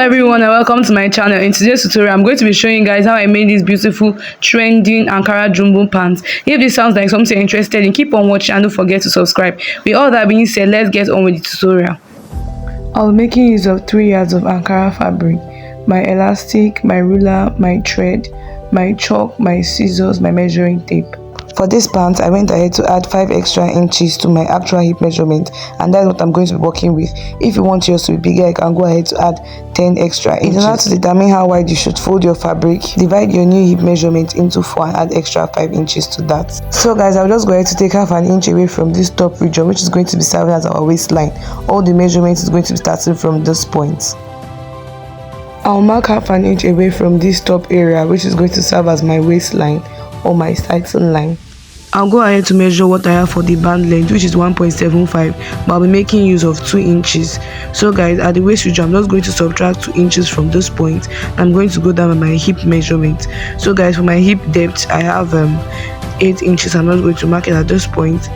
Everyone, and welcome to my channel. In today's tutorial I'm going to be showing you guys how I made this beautiful trending Ankara jumbo pants. If this sounds like something you're interested in, keep on watching and don't forget to subscribe. With all that being said, let's get on with the tutorial. I'll be making use of 3 yards of Ankara fabric, my elastic, my ruler, my thread, my chalk, my scissors, my measuring tape. For this pant, I went ahead to add 5 extra inches to my actual hip measurement, and that's what I'm going to be working with. If you want yours to be bigger, you can go ahead to add 10 extra inches. In order to determine how wide you should fold your fabric, divide your new hip measurement into 4 and add extra 5 inches to that. So guys, I'll just go ahead to take half an inch away from this top region, which is going to be serving as our waistline. All the measurement is going to be starting from this point. I'll mark half an inch away from this top area, which is going to serve as my waistline or my starting line. I'll go ahead to measure what I have for the band length, which is 1.75, but I'll be making use of 2 inches. So guys, at the waist region, I'm just going to subtract 2 inches from this point. I'm going to go down by my hip measurement. So guys, for my hip depth, I have 8 inches. I'm not going to mark it at this point.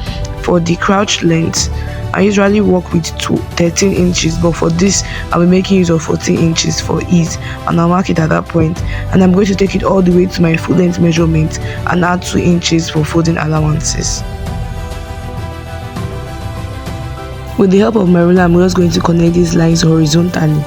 For the crouch length, I usually work with 13 inches, but for this I'll be making use of 14 inches for ease, and I'll mark it at that point. And I'm going to take it all the way to my full length measurement and add 2 inches for folding allowances. With the help of my ruler, I'm just going to connect these lines horizontally.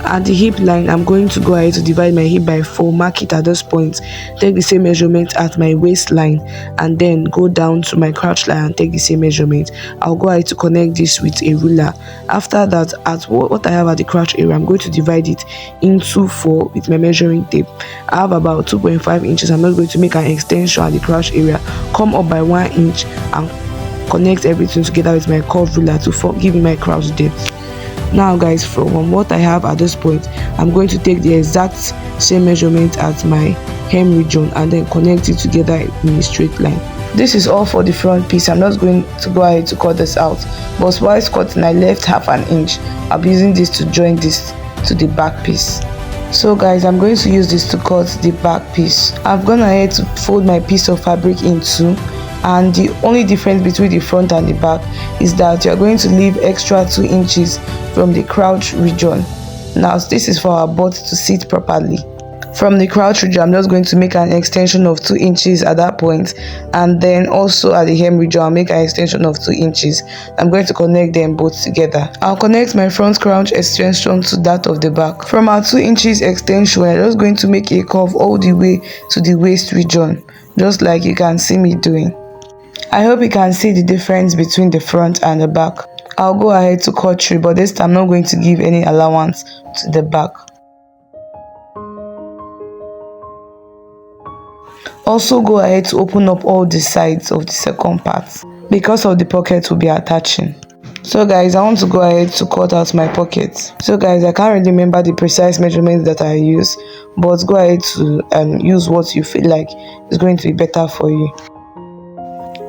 At the hip line, I'm going to go ahead to divide my hip by 4, mark it at this point, take the same measurement at my waistline, and then go down to my crouch line and take the same measurement. I'll go ahead to connect this with a ruler. After that, at what I have at the crouch area, I'm going to divide it into 4 with my measuring tape. I have about 2.5 inches. I'm not going to make an extension at the crouch area, come up by 1 inch and connect everything together with my curved ruler to give me my crouch depth. Now guys, from what I have at this point, I'm going to take the exact same measurement at my hem region and then connect it together in a straight line. This is all for the front piece. I'm not going to go ahead to cut this out, but while cutting, I left half an inch. I'll be using this to join this to the back piece. So guys, I'm going to use this to cut the back piece. I've gone ahead to fold my piece of fabric in 2. And the only difference between the front and the back is that you're going to leave extra 2 inches from the crouch region. Now this is for our butt to sit properly. From the crouch region, I'm just going to make an extension of 2 inches at that point, and then also at the hem region, I'll make an extension of 2 inches. I'm going to connect them both together. I'll connect my front crouch extension to that of the back. From our 2 inches extension, I'm just going to make a curve all the way to the waist region, just like you can see me doing. I hope you can see the difference between the front and the back. I'll go ahead to cut through, but this time I'm not going to give any allowance to the back. Also go ahead to open up all the sides of the second part because of the pockets will be attaching. So guys, I want to go ahead to cut out my pockets. So guys, I can't really remember the precise measurements that I use, but go ahead to use what you feel like is going to be better for you.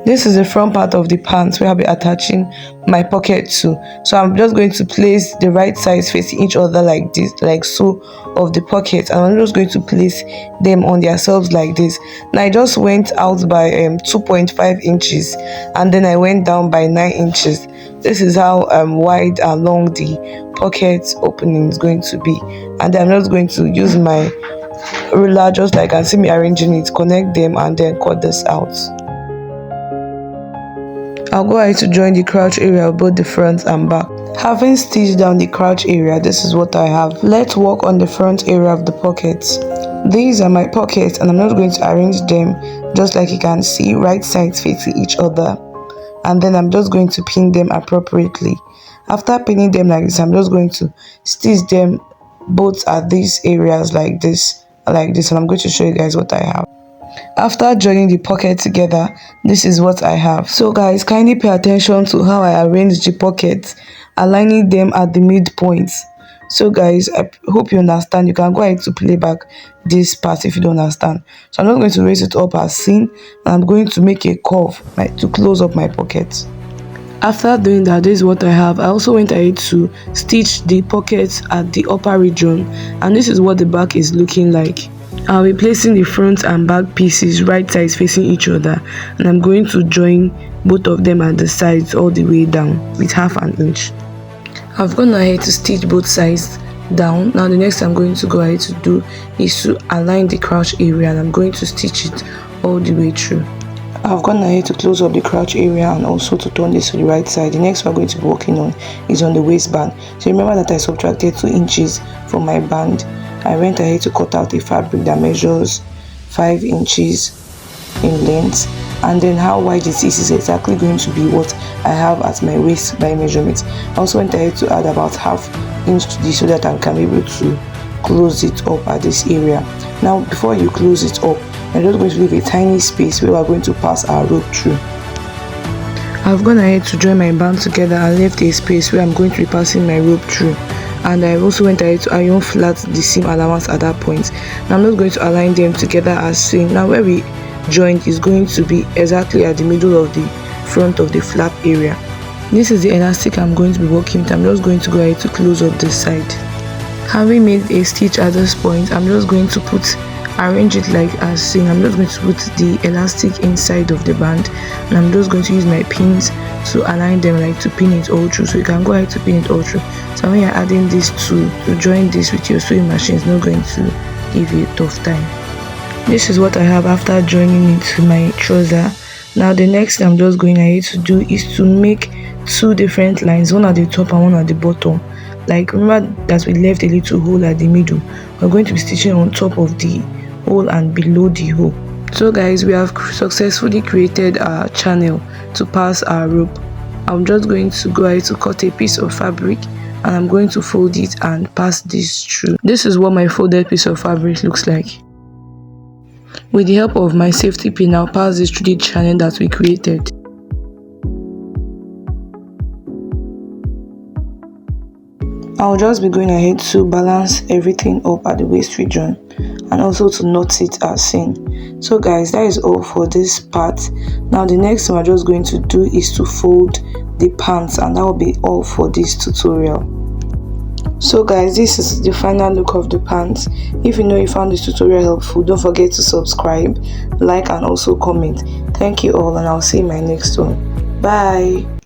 This is the front part of the pants where I'll be attaching my pocket to. So I'm just going to place the right sides facing each other like this, like so, of the pocket, and I'm just going to place them on themselves like this. Now I just went out by 2.5 inches and then I went down by 9 inches. This is how wide and long the pocket opening is going to be, and then I'm just going to use my ruler, just like you can see me arranging it, connect them and then cut this out. I'll go ahead to join the crouch area of both the front and back. Having stitched down the crouch area, this is what I have. Let's work on the front area of the pockets. These are my pockets, and I'm not going to arrange them just like you can see, right sides facing each other. And then I'm just going to pin them appropriately. After pinning them like this, I'm just going to stitch them both at these areas like this, and I'm going to show you guys what I have. After joining the pocket together, this is what I have. So guys, kindly pay attention to how I arrange the pockets, aligning them at the midpoint. So guys, I hope you understand. You can go ahead to play back this part if you don't understand. So I'm not going to raise it up as seen, and I'm going to make a curve to close up my pockets. After doing that, this is what I have. I also went ahead to stitch the pockets at the upper region, and this is what the back is looking like. I'll be placing the front and back pieces right sides facing each other, and I'm going to join both of them at the sides all the way down with half an inch. I've gone ahead to stitch both sides down. Now the next I'm going to go ahead to do is to align the crotch area, and I'm going to stitch it all the way through. I've gone ahead to close up the crotch area and also to turn this to the right side. The next we're going to be working on is on the waistband. So remember that I subtracted 2 inches from my band. I went ahead to cut out a fabric that measures 5 inches in length, and then how wide it is exactly going to be what I have at my waist by measurement. I also went ahead to add about ½ inch to this so that I can be able to close it up at this area. Now before you close it up, I'm just going to leave a tiny space where we're going to pass our rope through. I've gone ahead to join my band together and left a space where I'm going to be passing my rope through, and I also went ahead to iron flat the seam allowance at that point. Now I'm not going to align them together as seen. Now where we joint is going to be exactly at the middle of the front of the flap area. This is the elastic I'm going to be working with. I'm just going to go ahead to close up this side. Having made a stitch at this point, I'm just going to arrange it like as seen. I'm just going to put the elastic inside of the band, and I'm just going to use my pins to align them, like to pin it all through. So you can go ahead to pin it all through. So when you're adding this to join this with your sewing machine, it's not going to give you a tough time. This is what I have after joining it to my trouser. Now the next thing I'm just going ahead to do is to make 2 different lines, one at the top and one at the bottom. Like remember that we left a little hole at the middle. We're going to be stitching on top of the hole and below the hole. So guys, we have successfully created our channel to pass our rope. I'm just going to go ahead to cut a piece of fabric, and I'm going to fold it and pass this through. This is what my folded piece of fabric looks like. With the help of my safety pin, I'll pass this through the channel that we created. I'll just be going ahead to balance everything up at the waist region and also to knot it as seen. So guys, that is all for this part. Now the next thing we're just going to do is to fold the pants, and that will be all for this tutorial. So guys, this is the final look of the pants. If you found this tutorial helpful, don't forget to subscribe, like, and also comment. Thank you all, and I'll see you in my next one. Bye.